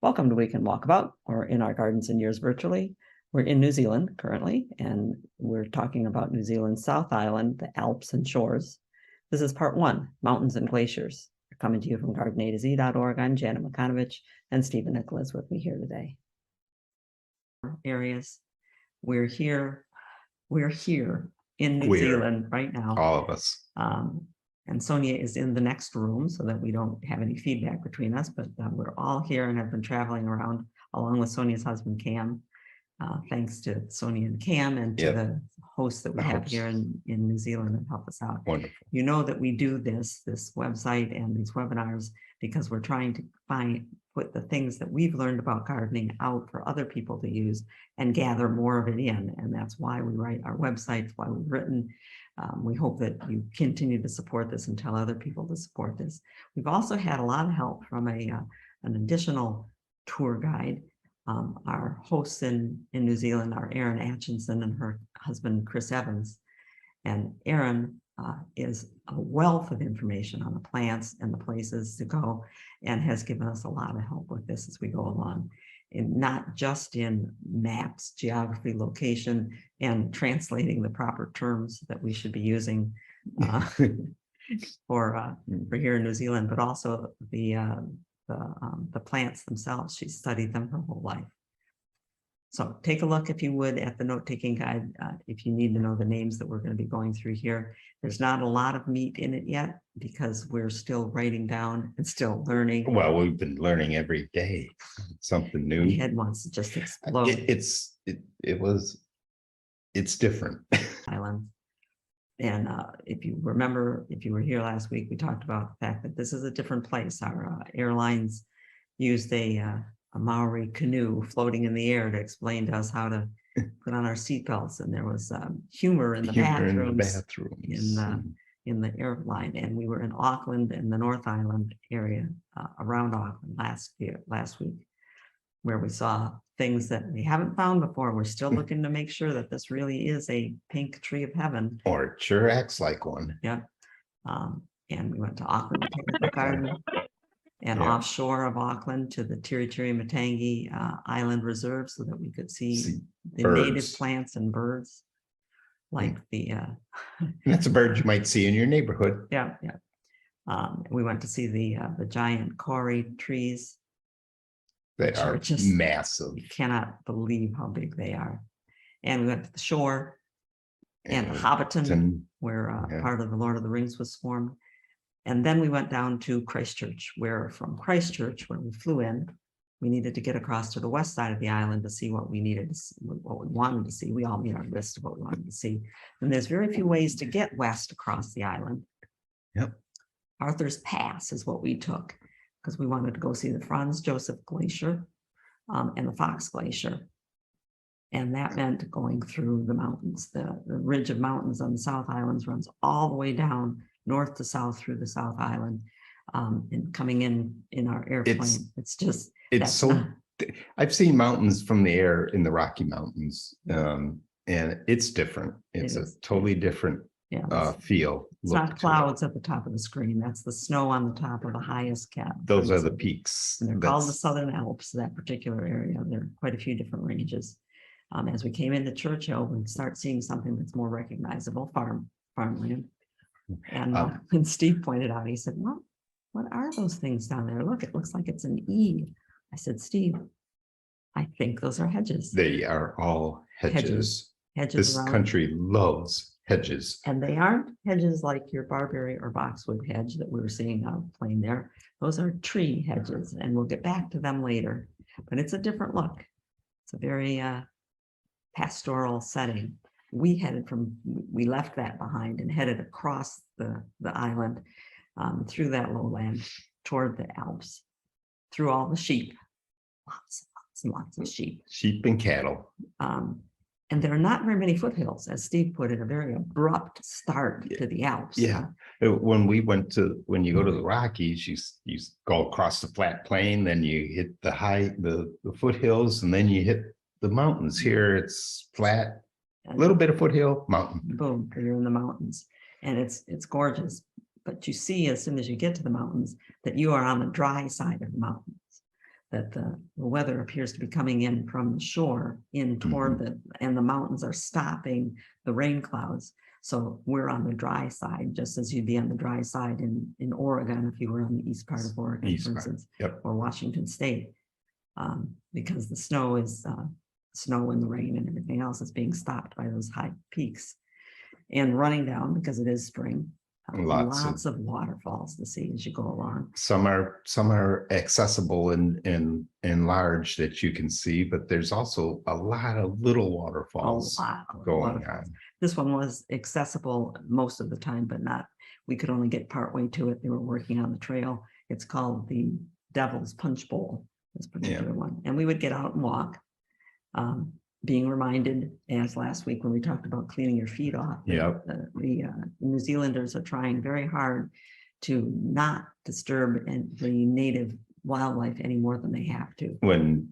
Welcome to Weekend Walkabout, or in our gardens and years virtually. We're in New Zealand currently, and we're talking about New Zealand's South Island, the Alps and shores. This is part one, Mountains and Glaciers. We're coming to you from gardenataz.org. I'm Janet McConovich, and Stephen Nicholas with me here today. Areas. We're here in New Zealand right now. All of us. And Sonia is in the next room so that we don't have any feedback between us, but we're all here and have been traveling around along with Sonia's husband, Cam. Thanks to Sonia and Cam and to the hosts that we have here in New Zealand that help us out. Wonderful. You know that we do this website and these webinars because we're trying to put the things that we've learned about gardening out for other people to use and gather more of it in. And that's why we write our websites, why we've written. We hope that you continue to support this and tell other people to support this. We've also had a lot of help from an additional tour guide. Our hosts in New Zealand are Erin Atchison and her husband, Chris Evans. And Erin is a wealth of information on the plants and the places to go and has given us a lot of help with this as we go along. And not just in maps, geography, location, and translating the proper terms that we should be using for here in New Zealand, but also the plants themselves. She studied them her whole life. So take a look, if you would, at the note-taking guide if you need to know the names that we're going to be going through here. There's not a lot of meat in it yet because we're still writing down and still learning. Well, we've been learning every day something new. My head wants to just explode. It's different. Island. And if you remember, if you were here last week, we talked about the fact that this is a different place. Our airlines used a Maori canoe floating in the air to explain to us how to put on our seatbelts, and there was humor in the bathrooms in the airline. And we were in Auckland and the North Island area around Auckland last week, where we saw things that we haven't found before. We're still looking to make sure that this really is a pink tree of heaven. Or it sure acts like one. Yeah. And we went to Auckland Botanical Garden and offshore of Auckland to the Tiri-Tiri-Matangi Island Reserve so that we could see the native plants and birds. Like that's a bird you might see in your neighborhood. Yeah. We went to see the giant kauri trees. They are just massive. You cannot believe how big they are. And we went to the shore and Hobbiton, where part of the Lord of the Rings was formed. And then we went down to Christchurch, where from Christchurch, when we flew in, we needed to get across to the west side of the island to see what we needed to see, what we wanted to see. We all made our list of what we wanted to see. And there's very few ways to get west across the island. Yep. Arthur's Pass is what we took, because we wanted to go see the Franz Josef Glacier and the Fox Glacier. And that meant going through the mountains. The ridge of mountains on the South Islands runs all the way down north to south through the South Island and coming in our airplane. I've seen mountains from the air in the Rocky Mountains and it's different. It's a totally different feel. It's not clouds at the top of the screen. That's the snow on the top of the highest cap. Those are the peaks. And they're called the Southern Alps, that particular area. There are quite a few different ranges. As we came into Churchill, we start seeing something that's more recognizable, farmland. And when Steve pointed out, he said, well, what are those things down there? Look, it looks like it's an E. I said, Steve, I think those are hedges. They are all hedges. This country loves hedges. And they aren't hedges like your barberry or boxwood hedge that we were seeing out playing there. Those are tree hedges, and we'll get back to them later. But it's a different look. It's a very pastoral setting. We left that behind and headed across the island through that lowland toward the Alps, through all the sheep, lots of sheep. Sheep and cattle. And there are not very many foothills, as Steve put it, a very abrupt start to the Alps. Yeah. When you go to the Rockies, you go across the flat plain, then you hit the foothills, and then you hit the mountains. Here it's flat. A little bit of foothill, mountain. Boom, you're in the mountains. And it's gorgeous. But you see, as soon as you get to the mountains, that you are on the dry side of the mountains. that the weather appears to be coming in from the shore in toward and the mountains are stopping the rain clouds. So we're on the dry side, just as you'd be on the dry side in Oregon if you were on the east part of Oregon, for instance, or Washington State, because the snow is snow and the rain and everything else is being stopped by those high peaks and running down because it is spring. Lots of waterfalls to see as you go along. Some are accessible and large that you can see, but there's also a lot of little waterfalls going on. This one was accessible most of the time, but not. We could only get partway to it. They were working on the trail. It's called the Devil's Punch Bowl, this particular one. And we would get out and walk, being reminded, as last week when we talked about cleaning your feet off. The New Zealanders are trying very hard to not disturb the native wildlife any more than they have to. When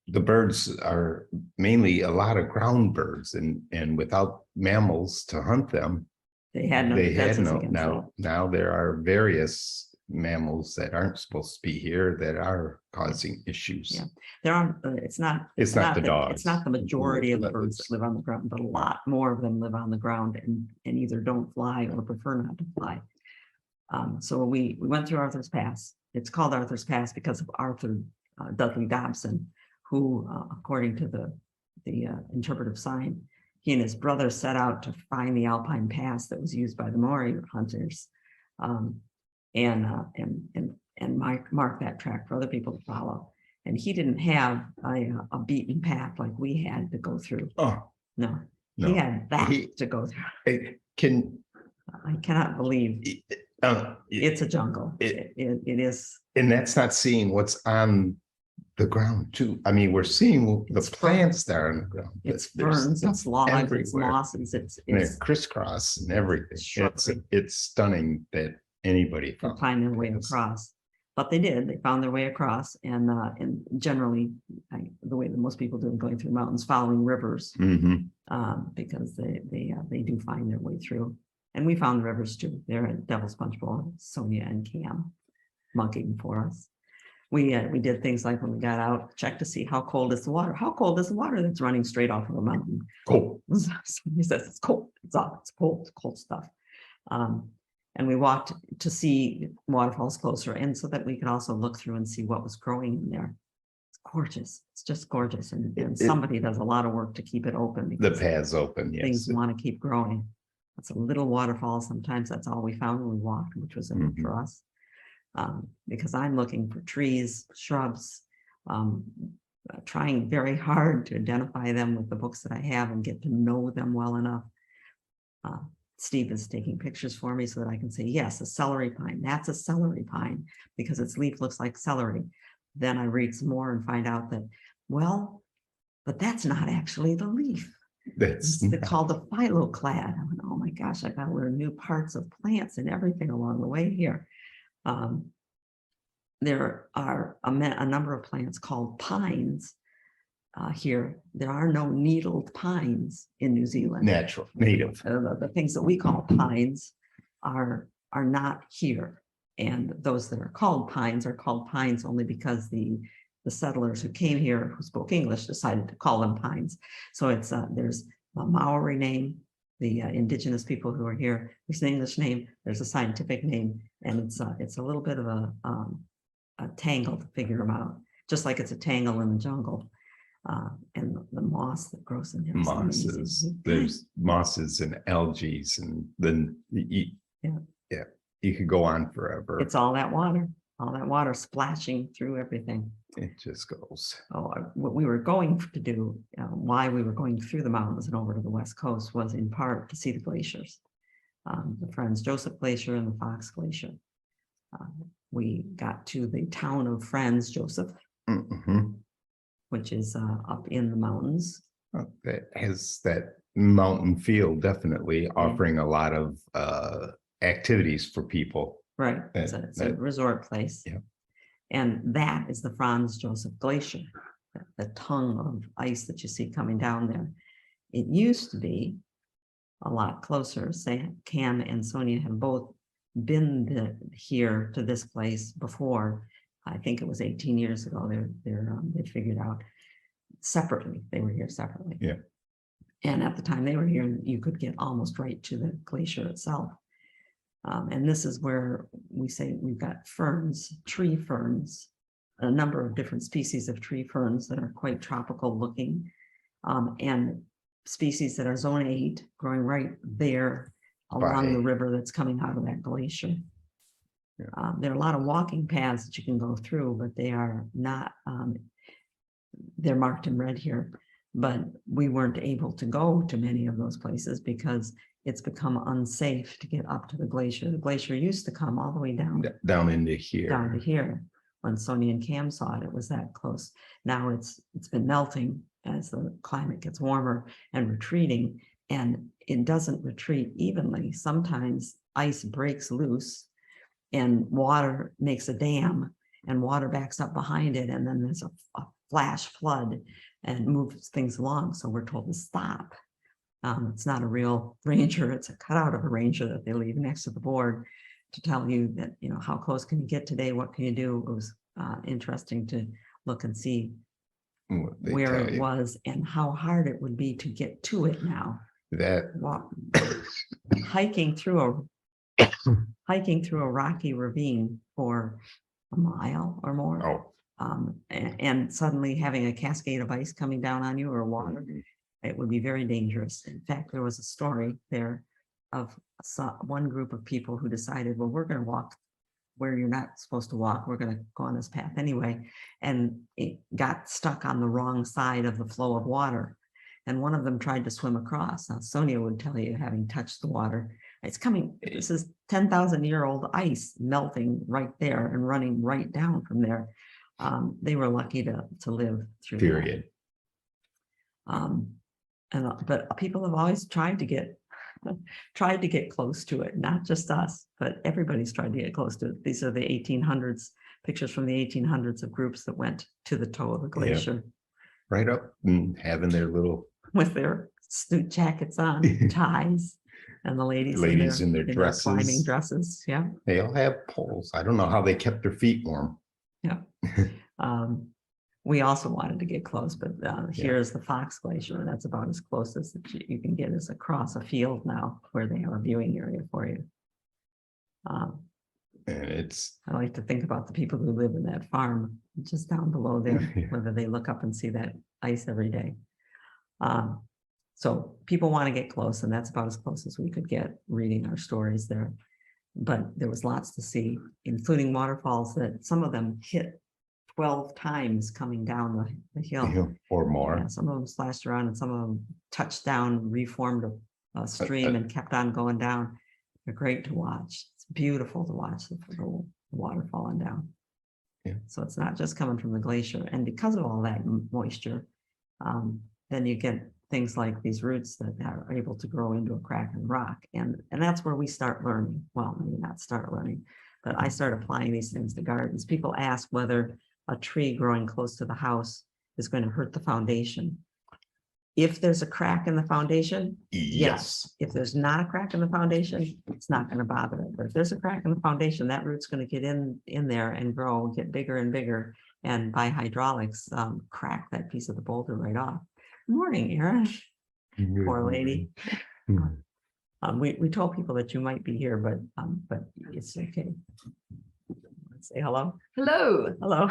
the birds are mainly a lot of ground birds, and without mammals to hunt them, they had no. Now there are various mammals that aren't supposed to be here that are causing issues. Yeah, there are. It's not the dogs. It's not the majority of the birds that live on the ground, but a lot more of them live on the ground and either don't fly or prefer not to fly. So we went through Arthur's Pass. It's called Arthur's Pass because of Arthur Dudley Dobson, who, according to the interpretive sign, he and his brother set out to find the Alpine Pass that was used by the Maori hunters, and mark that track for other people to follow. And he didn't have a beaten path like we had to go through. Oh no. He had that to go through. I cannot believe it's a jungle. It is, and that's not seeing what's on the ground too. I mean, we're seeing the plants that are on the ground. It's ferns, it's logs, it's mosses, it's crisscross and everything. It's stunning that anybody can find their way across. But they did. They found their way across, and generally, the way that most people do it, going through mountains, following rivers, because they do find their way through. And we found the rivers too. They're at Devil's Punch Bowl. Sonia and Cam mugging for us. We did things like when we got out, check to see how cold is the water. How cold is the water that's running straight off of a mountain? Cold. Somebody says it's cold. It's cold stuff. And we walked to see waterfalls closer, and so that we could also look through and see what was growing in there. It's gorgeous. It's just gorgeous. And somebody does a lot of work to keep it open. The path's open, yes. Things want to keep growing. It's a little waterfall. Sometimes that's all we found when we walked, which was enough for us. Because I'm looking for trees, shrubs, trying very hard to identify them with the books that I have and get to know them well enough. Steve is taking pictures for me so that I can say, yes, a celery pine. That's a celery pine because its leaf looks like celery. Then I read some more and find out that, well, but that's not actually the leaf. It's called the phylloclad. I went, oh my gosh, I got to learn new parts of plants and everything along the way here. There are a number of plants called pines. Here, there are no needled pines in New Zealand. Natural, native. The things that we call pines are not here. And those that are called pines only because the settlers who came here who spoke English decided to call them pines. So it's there's a Maori name, the indigenous people who are here. There's an English name, there's a scientific name, and it's a little bit of a tangle to figure them out, just like it's a tangle in the jungle. And the moss that grows in there. Mosses, there's mosses and algae, and then you could go on forever. It's all that water splashing through everything. It just goes. Oh, what we were going to do, why we were going through the mountains and over to the West Coast was in part to see the glaciers, the Franz Josef Glacier and the Fox Glacier. We got to the town of Franz Josef. Which is up in the mountains. That has that mountain feel, definitely offering a lot of activities for people. Right, it's a resort place. Yeah. And that is the Franz Josef Glacier, the tongue of ice that you see coming down there. It used to be a lot closer. Say Cam and Sonia have both been here to this place before. I think it was 18 years ago, they figured out separately, they were here separately. Yeah. And at the time they were here, you could get almost right to the glacier itself. And this is where we say we've got ferns, tree ferns, a number of different species of tree ferns that are quite tropical looking, and species that are zone 8 growing right there along the river that's coming out of that glacier. Yeah. There are a lot of walking paths that you can go through, but they are not, they're marked in red here, but we weren't able to go to many of those places because it's become unsafe to get up to the glacier. The glacier used to come all the way down into here. Down to here. When Sonia and Cam saw it, it was that close. Now it's been melting as the climate gets warmer and retreating, and it doesn't retreat evenly. Sometimes ice breaks loose and water makes a dam and water backs up behind it, and then there's a flash flood and moves things along. So we're told to stop. It's not a real ranger, it's a cutout of a ranger that they leave next to the board to tell you that, you know, how close can you get today? What can you do? It was interesting to look and see where it was and how hard it would be to get to it now. Hiking through a rocky ravine for a mile or more, and suddenly having a cascade of ice coming down on you or water, it would be very dangerous. In fact, there was a story there of one group of people who decided, well, we're going to walk where you're not supposed to walk. We're going to go on this path anyway. And it got stuck on the wrong side of the flow of water. And one of them tried to swim across. Now, Sonia would tell you, having touched the water, it's coming. This is 10,000-year-old ice melting right there and running right down from there. They were lucky to live through period. But people have always tried to get close to it, not just us, but everybody's tried to get close to it. These are the 1800s, pictures from the 1800s of groups that went to the toe of the glacier. Right up and having their little... with their suit jackets on, ties, and the ladies in their dresses. Climbing dresses, yeah. They all have poles. I don't know how they kept their feet warm. Yeah. We also wanted to get close, but here's the Fox Glacier, and that's about as close as you can get is across a field now where they have a viewing area for you. And I like to think about the people who live in that farm just down below there, whether they look up and see that ice every day. So people want to get close, and that's about as close as we could get reading our stories there. But there was lots to see, including waterfalls that some of them hit 12 times coming down the hill or more. Yeah, some of them splashed around and some of them touched down, reformed a stream and kept on going down. They're great to watch. It's beautiful to watch the water falling down. Yeah. So it's not just coming from the glacier. And because of all that moisture, then you get things like these roots that are able to grow into a crack in rock. And that's where we start learning. Well, maybe not start learning, but I start applying these things to gardens. People ask whether a tree growing close to the house is going to hurt the foundation. If there's a crack in the foundation, yes. If there's not a crack in the foundation, it's not going to bother it. But if there's a crack in the foundation, that root's going to get in there and grow, get bigger and bigger, and by hydraulics, crack that piece of the boulder right off. Morning, Erin. Poor lady. We told people that you might be here, but it's okay. Say hello. Hello. Hello.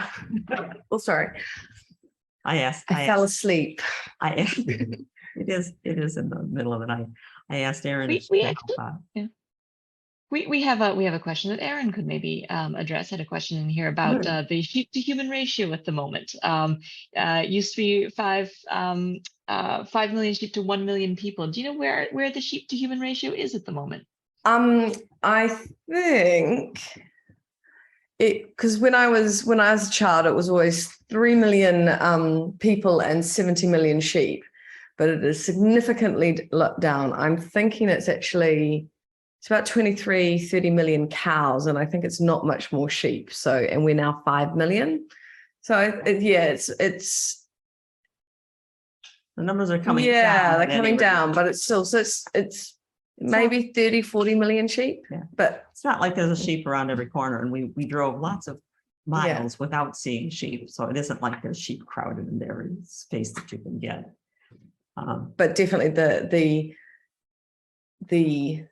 Oh, sorry. I fell asleep. It is in the middle of the night. I asked Erin. We have a question that Erin could maybe address. I had a question in here about the sheep to human ratio at the moment. Used to be 5 million sheep to 1 million people. Do you know where the sheep to human ratio is at the moment? I think because when I was a child, it was always 3 million people and 70 million sheep, but it is significantly down. I'm thinking it's about 30 million cows, and I think it's not much more sheep. So, and we're now 5 million. So it's the numbers are coming down. Yeah, they're coming down, but it's still, so it's maybe 30, 40 million sheep. Yeah. But it's not like there's a sheep around every corner. And we drove lots of miles without seeing sheep. So it isn't like there's sheep crowded in there. It's space that you can get. But definitely the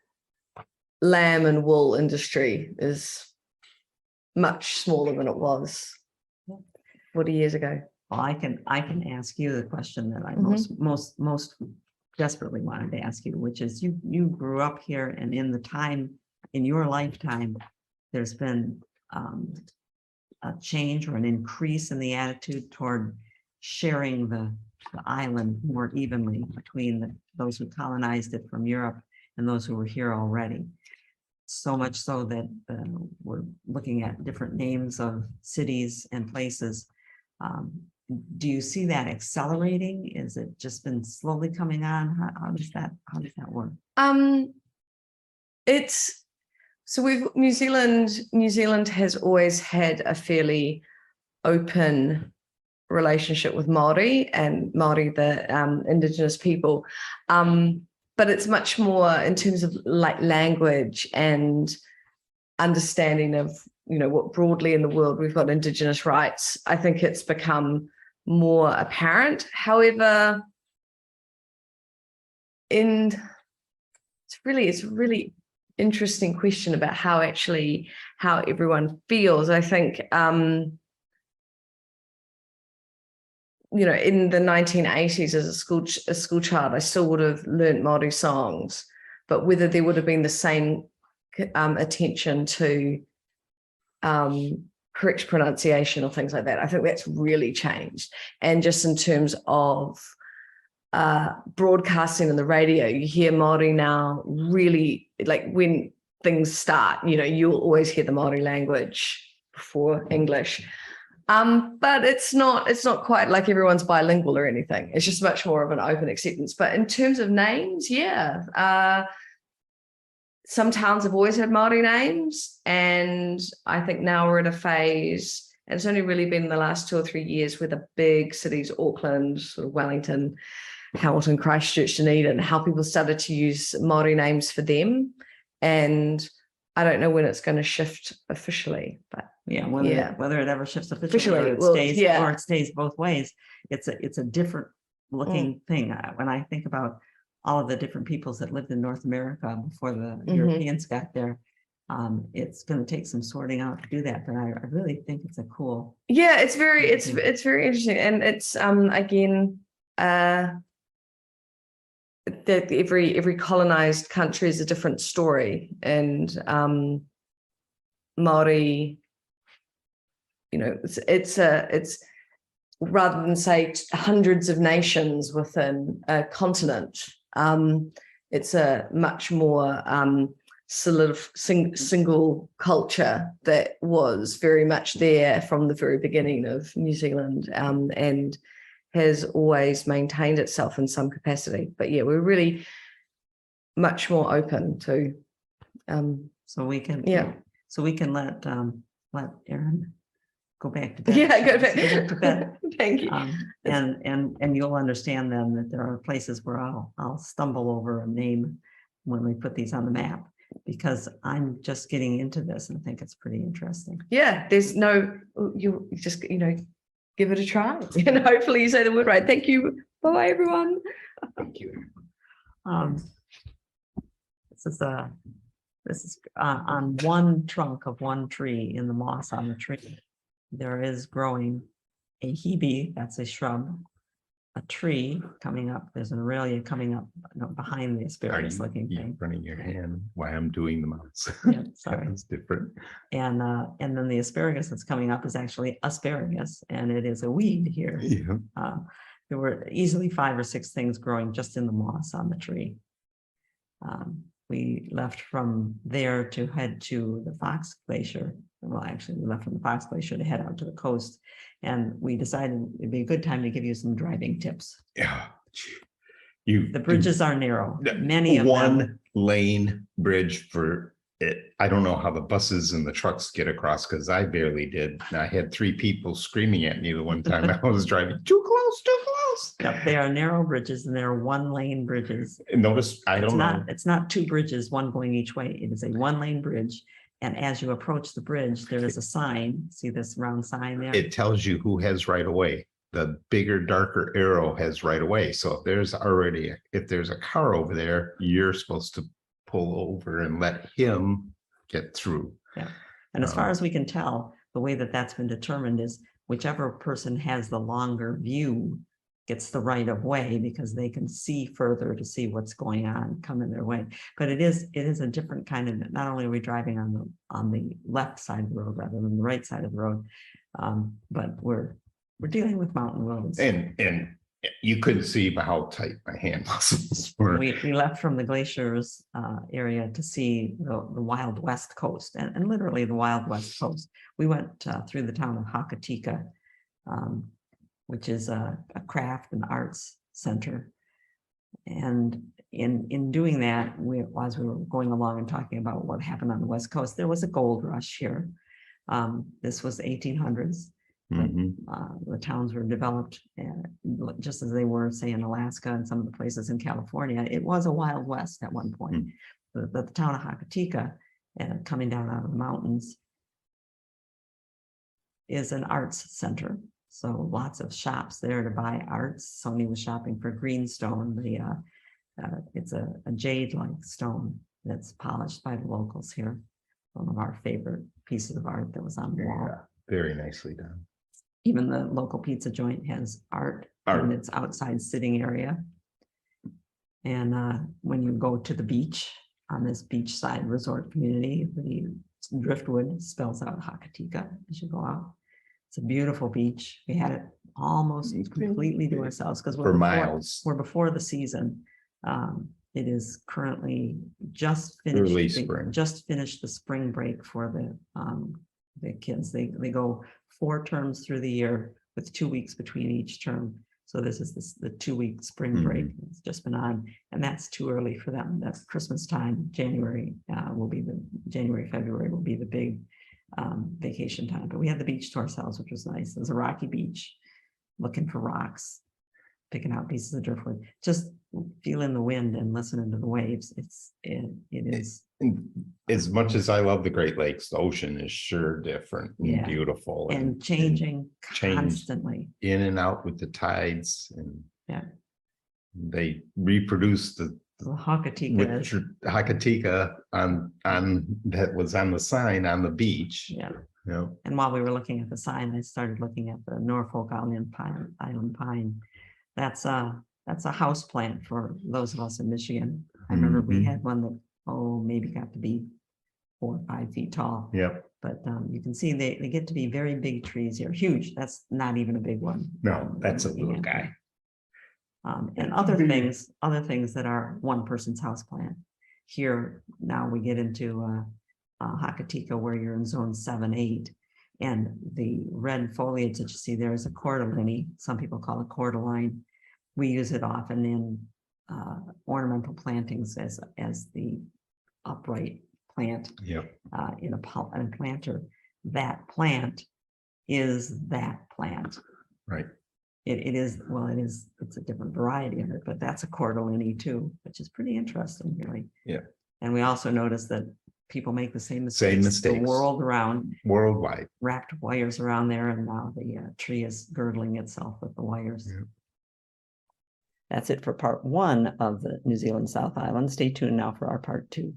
lamb and wool industry is much smaller than it was 40 years ago. Well, I can ask you the question that I most desperately wanted to ask you, which is you grew up here, and in your lifetime, there's been a change or an increase in the attitude toward sharing the island more evenly between those who colonized it from Europe and those who were here already. So much so that we're looking at different names of cities and places. Do you see that accelerating? Is it just been slowly coming on? How does that work? It's so New Zealand has always had a fairly open relationship with Māori the indigenous people, but it's much more in terms of like language and understanding of what broadly in the world we've got indigenous rights. I think it's become more apparent. However, it's a really interesting question about how everyone feels. I think in the 1980s as a school child, I still would have learned Māori songs, but whether there would have been the same attention to correct pronunciation or things like that, I think that's really changed. And just in terms of broadcasting on the radio, you hear Māori now really, like when things start, you'll always hear the Māori language before English. But it's not quite like everyone's bilingual or anything. It's just much more of an open acceptance. But in terms of names, some towns have always had Māori names, and I think now we're at a phase, and it's only really been in the last 2 or 3 years where the big cities, Auckland, sort of Wellington, Hamilton, Christchurch, Dunedin, how people started to use Māori names for them. And I don't know when it's going to shift officially, but whether it ever shifts officially or it stays both ways, it's a different looking thing. When I think about all of the different peoples that lived in North America before the Europeans got there, it's going to take some sorting out to do that. But I really think it's a cool. Yeah, it's very interesting, and it's again that every colonized country is a different story, and Māori, it's rather than say hundreds of nations within a continent, it's a much more single culture that was very much there from the very beginning of New Zealand, and has always maintained itself in some capacity. But yeah, we're really much more open to so we can let Erin go back to bed. Go back to bed. Thank you. And you'll understand then that there are places where I'll stumble over a name when we put these on the map, because I'm just getting into this and I think it's pretty interesting. Yeah, there's no, you just give it a try, and hopefully you say the word right. Thank you. Bye everyone. Thank you. This is on one trunk of one tree in the moss on the tree. There is growing a hebe, that's a shrub, a tree coming up. There's an aurelia coming up behind the asparagus looking thing. Running your hand while I'm doing the mouse. Yeah, sorry. That's different. And then the asparagus that's coming up is actually asparagus, and it is a weed here. Yeah. There were easily 5 or 6 things growing just in the moss on the tree. We left from there to head to the Fox Glacier. Well, actually, we left from the Fox Glacier to head out to the coast, and we decided it'd be a good time to give you some driving tips. Yeah. The bridges are narrow. Many of one them. lane bridge for it. I don't know how the buses and the trucks get across, because I barely did. I had 3 people screaming at me the one time I was driving. Too close, too close. Yep, they are narrow bridges, and they are 1-lane bridges. And notice, I don't know. It's not 2 bridges, one going each way. It is a 1-lane bridge, And as you approach the bridge, there is a sign. See this round sign there? It tells you who has right of way. The bigger, darker arrow has right of way. So if there's a car over there, you're supposed to pull over and let him get through. Yeah. And as far as we can tell, the way that that's been determined is whichever person has the longer view gets the right of way, because they can see further to see what's going on coming their way. But it is a different kind of, not only are we driving on the left side of the road rather than the right side of the road, but we're dealing with mountain roads. And you couldn't see by how tight my hand muscles were. We left from the glaciers area to see the Wild West coast, and literally the Wild West coast. We went through the town of Hakatika, which is a craft and arts center. And in doing that, as we were going along and talking about what happened on the West Coast, there was a gold rush here. This was the 1800s. The towns were developed just as they were, say, in Alaska and some of the places in California. It was a Wild West at one point. The town of Hakatika, coming down out of the mountains, is an arts center. So lots of shops there to buy arts. Sony was shopping for greenstone. It's a jade-like stone that's polished by the locals here. One of our favorite pieces of art that was on the wall. Yeah, very nicely done. Even the local pizza joint has art in its outside sitting area. And when you go to the beach, on this beachside resort community, the driftwood spells out Hakatika as you go out. It's a beautiful beach. We had it almost completely to ourselves because For miles. we're before the season. It is currently just finished. Early They spring. just finished the spring break for the kids. They go 4 terms through the year with 2 weeks between each term. So this is the 2-week spring break. It's just been on, and that's too early for them. That's Christmas time. January, February will be the big vacation time. But we had the beach to ourselves, which was nice. It was a rocky beach, looking for rocks, picking out pieces of driftwood, just feeling the wind and listening to the waves. It is. As much as I love the Great Lakes, the ocean is sure different and beautiful and changing constantly, in and out with the tides, and they reproduce the Hakatika on that was on the sign on the beach. And while we were looking at the sign, I started looking at the Norfolk Island pine. That's a house plant for those of us in Michigan. I remember we had one that maybe got to be 4 or 5 feet tall. But you can see they get to be very big trees here, huge. That's not even a big one. No, that's a little guy. And other things that are one person's house plant. Here now we get into Hakatika, where you're in zone 7, 8, and the red foliage that you see there is a cordyline. Some people call it cordyline. We use it often in ornamental plantings as the upright plant in a planter. That plant is that plant. Right. It's a different variety of it, but that's a cordyline too, which is pretty interesting, really. And we also notice that people make the same mistakes. The world around, worldwide, wrapped wires around there, and now the tree is girdling itself with the wires. That's it for part 1 of the New Zealand South Island. Stay tuned now for our part 2.